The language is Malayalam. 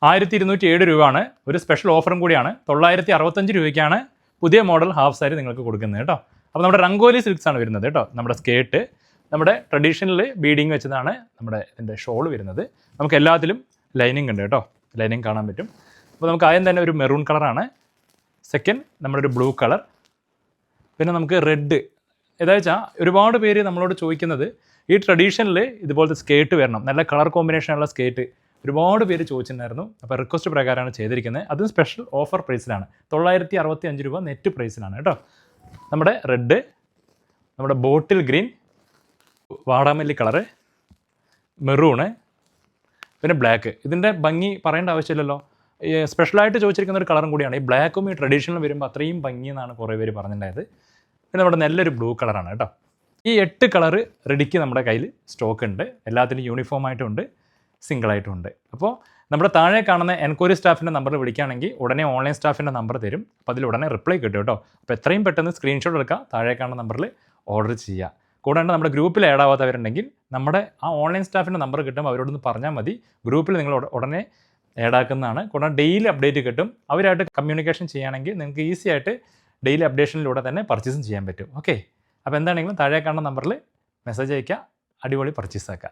1207 രൂപയാണ്. ഒരു സ്പെഷ്യൽ ഓഫറും കൂടിയാണ്. 965 രൂപയ്ക്കാണ് പുതിയ മോഡൽ ഹാഫ് സാരി നിങ്ങൾക്ക് കൊടുക്കുന്നത് കേട്ടോ. അപ്പോൾ നമ്മുടെ റംഗോലി സിൽക്സ് ആണ് വരുന്നത് കേട്ടോ. നമ്മുടെ സ്കേർട്ട് നമ്മുടെ ട്രഡീഷണൽ ബീഡിങ് വെച്ചതാണ് നമ്മുടെ ഇതിൻ്റെ ഷോൾ വരുന്നത്. നമുക്ക് എല്ലാത്തിലും ലൈനിങ് ഉണ്ട് കേട്ടോ. ലൈനിങ് കാണാൻ പറ്റും. അപ്പോൾ നമുക്ക് ആദ്യം തന്നെ ഒരു മെറൂൺ കളറാണ്. സെക്കൻഡ് നമ്മുടെ ഒരു ബ്ലൂ കളർ. പിന്നെ നമുക്ക് റെഡ്. ഏതാ വെച്ചാൽ ഒരുപാട് പേര് നമ്മളോട് ചോദിക്കുന്നത് ഈ ട്രഡീഷണൽ ഇതുപോലത്തെ സ്കേർട്ട് വരണം, നല്ല കളർ കോമ്പിനേഷനുള്ള സ്കേർട്ട് ഒരുപാട് പേര് ചോദിച്ചിട്ടുണ്ടായിരുന്നു. അപ്പോൾ റിക്വസ്റ്റ് പ്രകാരമാണ് ചെയ്തിരിക്കുന്നത്. അതും സ്പെഷ്യൽ ഓഫർ പ്രൈസിലാണ്. 965 രൂപ നെറ്റ് പ്രൈസിലാണ് കേട്ടോ. നമ്മുടെ റെഡ്, നമ്മുടെ ബോട്ടിൽ ഗ്രീൻ, വാടാമല്ലി കളറ്, മെറൂണ്, പിന്നെ ബ്ലാക്ക്. ഇതിൻ്റെ ഭംഗി പറയേണ്ട ആവശ്യമില്ലല്ലോ. സ്പെഷ്യലായിട്ട് ചോദിച്ചിരിക്കുന്ന ഒരു കളറും കൂടിയാണ്. ഈ ബ്ലാക്കും ഈ ട്രഡീഷണൽ വരുമ്പോൾ അത്രയും ഭംഗി എന്നാണ് കുറേ പേര് പറഞ്ഞിട്ടുണ്ടായത്. പിന്നെ നമ്മുടെ നല്ലൊരു ബ്ലൂ കളറാണ് കേട്ടോ. ഈ 8 കളറ് റെഡിക്ക് നമ്മുടെ കയ്യിൽ സ്റ്റോക്ക് ഉണ്ട്. എല്ലാത്തിനും യൂണിഫോം ആയിട്ടുണ്ട്, സിംഗിളായിട്ടും ഉണ്ട്. അപ്പോൾ നമ്മുടെ താഴെ കാണുന്ന എൻക്വയറി സ്റ്റാഫിൻ്റെ നമ്പറിൽ വിളിക്കുകയാണെങ്കിൽ ഉടനെ ഓൺലൈൻ സ്റ്റാഫിൻ്റെ നമ്പർ തരും. അപ്പോൾ അതിൽ ഉടനെ റിപ്ലൈ കിട്ടും കേട്ടോ. അപ്പോൾ എത്രയും പെട്ടെന്ന് സ്ക്രീൻഷോട്ട് എടുക്കുക, താഴെ കാണുന്ന നമ്പറിൽ ഓർഡർ ചെയ്യുക. കൂടാണ്ട് നമ്മുടെ ഗ്രൂപ്പിൽ ആഡ് ആവാത്തവരുണ്ടെങ്കിൽ നമ്മുടെ ആ ഓൺലൈൻ സ്റ്റാഫിൻ്റെ നമ്പർ കിട്ടും, അവരോടൊന്ന് പറഞ്ഞാൽ മതി. ഗ്രൂപ്പിൽ നിങ്ങൾ ഉടനെ ആഡ് ആക്കുന്നതാണ്. കൂടാതെ ഡെയിലി അപ്ഡേറ്റ് കിട്ടും. അവരായിട്ട് കമ്മ്യൂണിക്കേഷൻ ചെയ്യുകയാണെങ്കിൽ നിങ്ങൾക്ക് ഈസി ആയിട്ട് ഡെയിലി അപ്ഡേഷനിലൂടെ തന്നെ പർച്ചേസും ചെയ്യാൻ പറ്റും. ഓക്കെ, അപ്പോൾ എന്താണെങ്കിലും താഴെ കാണുന്ന നമ്പറിൽ മെസ്സേജ് അയയ്ക്കുക, അടിപൊളി പർച്ചേസ് ആക്കുക.